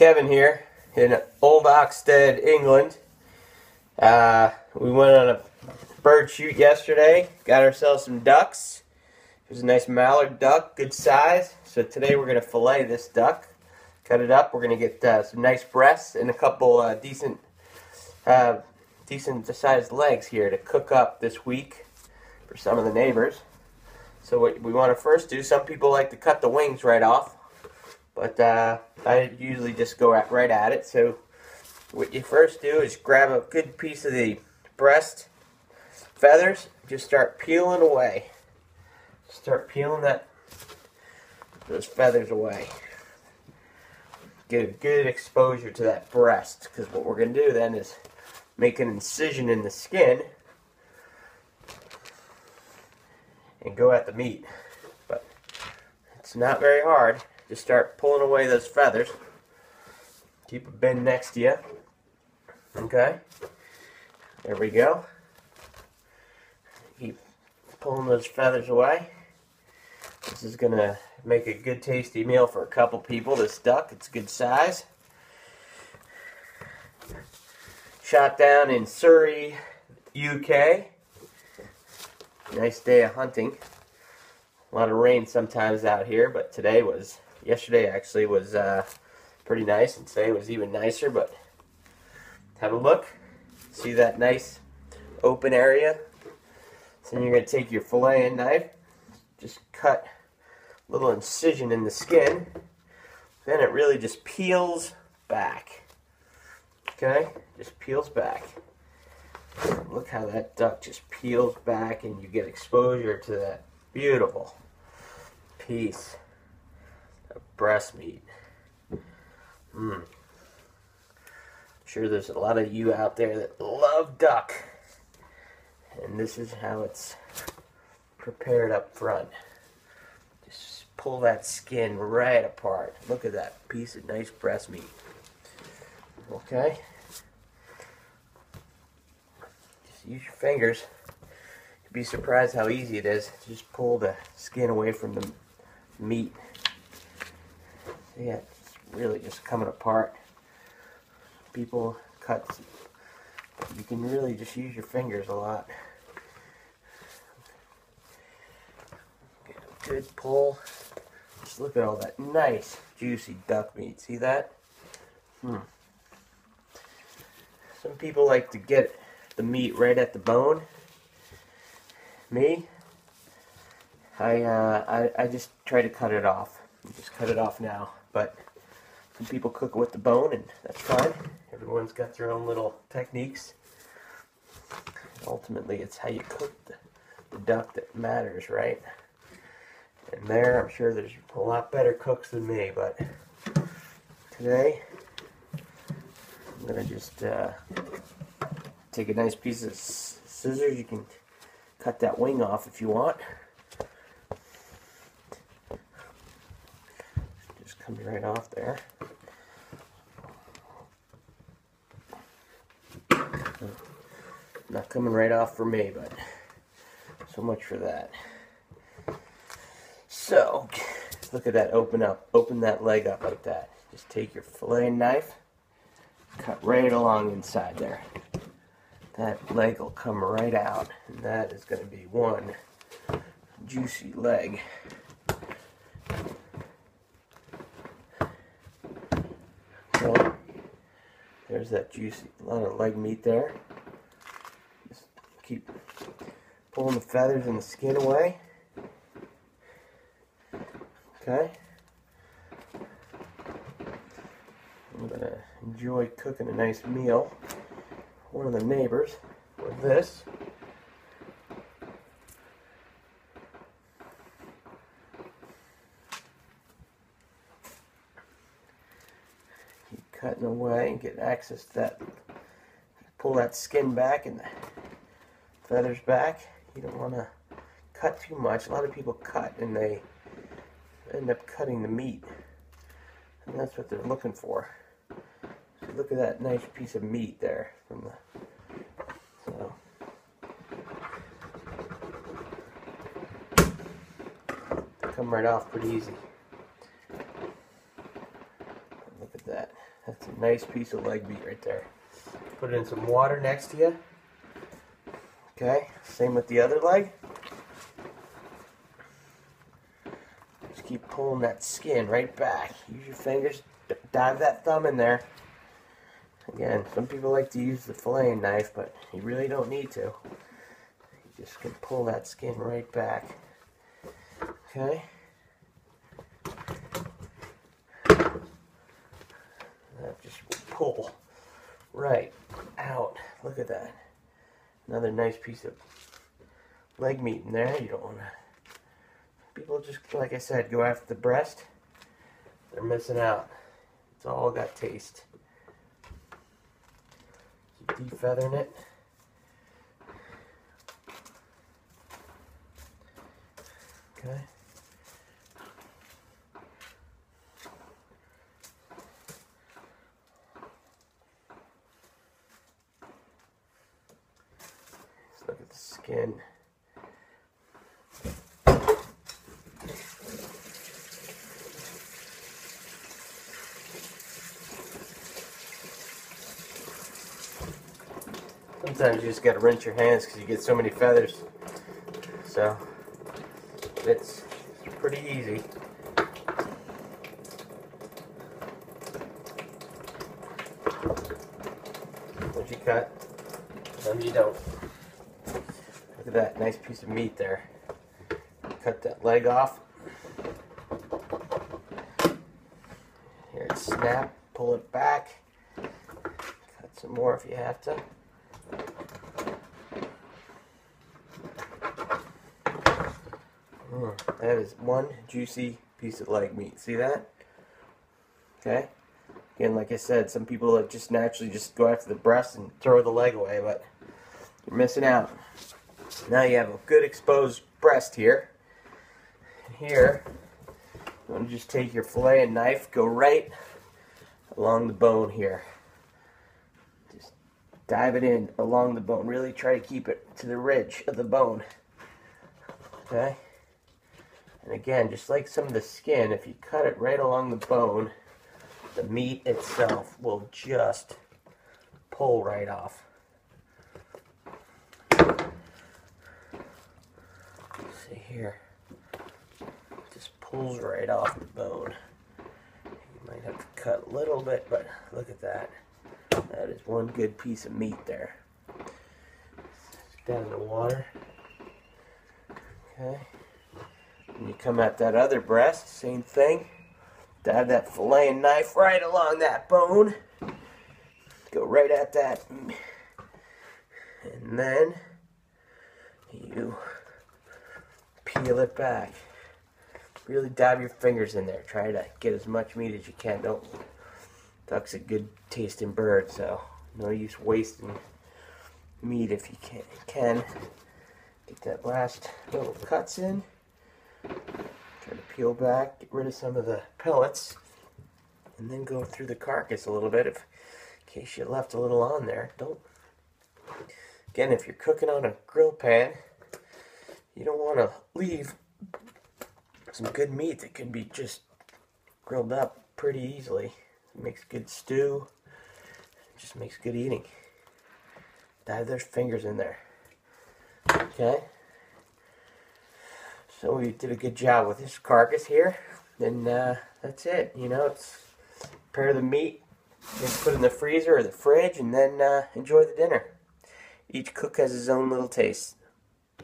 Kevin here in Old Oxted, England. We went on a bird shoot yesterday. Got ourselves some ducks. It was a nice Mallard duck, good size. So today we're going to fillet this duck. Cut it up. We're going to get some nice breasts and a couple decent sized legs here to cook up this week for some of the neighbors. So what we want to first do, some people like to cut the wings right off, but I usually just go right at it. So what you first do is grab a good piece of the breast feathers, just start peeling away. Start peeling those feathers away. Get a good exposure to that breast, because what we're going to do then is make an incision in the skin and go at the meat. But it's not very hard. Just start pulling away those feathers. Keep a bin next to you. Okay. There we go. Keep pulling those feathers away. This is going to make a good tasty meal for a couple people. This duck, it's a good size. Shot down in Surrey, UK. Nice day of hunting. A lot of rain sometimes out here, but yesterday actually was pretty nice, and today was even nicer. But have a look. See that nice open area? So then you're going to take your filleting knife, just cut a little incision in the skin. Then it really just peels back. Okay? Just peels back. Look how that duck just peels back, and you get exposure to that beautiful piece of breast meat. I'm sure there's a lot of you out there that love duck, and this is how it's prepared up front. Just pull that skin right apart. Look at that piece of nice breast meat. Okay? Just use your fingers. You'd be surprised how easy it is. Just pull the skin away from the meat. Yeah, it's really just coming apart. People cut, you can really just use your fingers a lot. Get a good pull. Just look at all that nice, juicy duck meat. See that? Some people like to get the meat right at the bone. Me, I just try to cut it off. Just cut it off now. But some people cook it with the bone, and that's fine. Everyone's got their own little techniques. Ultimately, it's how you cook the duck that matters, right? And there, I'm sure there's a lot better cooks than me, but today, I'm going to just take a nice piece of scissors. You can cut that wing off if you want. Just comes right off there. Not coming right off for me, but so much for that. So, look at that, open that leg up like that. Just take your filleting knife, cut right along inside there. That leg will come right out, and that is going to be one juicy leg. So, there's that juicy, a lot of leg meat there. Just keep pulling the feathers and the skin away. Okay. I'm going to enjoy cooking a nice meal for one of the neighbors with this. Keep cutting away and get access to that. Pull that skin back and the feathers back. You don't want to cut too much. A lot of people cut and they end up cutting the meat, and that's what they're looking for. So look at that nice piece of meat there from the. They come right off pretty easy. Look at that. That's a nice piece of leg meat right there. Put it in some water next to you. Okay, same with the other leg. Just keep pulling that skin right back. Use your fingers, dive that thumb in there. Again, some people like to use the filleting knife, but you really don't need to. You just can pull that skin right back. Okay. That just pull right out. Look at that. Another nice piece of leg meat in there. You don't want to... People just, like I said, go after the breast. They're missing out. It's all got taste. Keep defeathering it. Okay. Let's look at the skin. Sometimes you just got to rinse your hands because you get so many feathers. So it's pretty easy. Sometimes you cut, sometimes you don't. Look at that nice piece of meat there. Cut that leg off. Here it's snap, pull it back. Cut some more if you have to. That is one juicy piece of leg meat. See that? Okay. Again, like I said, some people just naturally just go after the breast and throw the leg away, but you're missing out. Now you have a good exposed breast here. And here, you want to just take your fillet and knife, go right along the bone here. Just dive it in along the bone. Really try to keep it to the ridge of the bone. Okay? And again, just like some of the skin, if you cut it right along the bone, the meat itself will just pull right off. See here, it just pulls right off the bone. You might have to cut a little bit, but look at that. That is one good piece of meat there. Down in the water. Okay. And you come at that other breast, same thing. Dive that fillet knife right along that bone. Go right at that. And then you peel it back. Really dive your fingers in there. Try to get as much meat as you can. Don't. Duck's a good tasting bird, so no use wasting meat if you can. Get that last little cuts in. Try to peel back, get rid of some of the pellets, and then go through the carcass a little bit in case you left a little on there. Don't. Again, if you're cooking on a grill pan, you don't want to leave some good meat that can be just grilled up pretty easily. It makes good stew. It just makes good eating. Dive those fingers in there. Okay. So we did a good job with this carcass here, and that's it. You know, it's prepare the meat, and put it in the freezer or the fridge, and then enjoy the dinner. Each cook has his own little taste.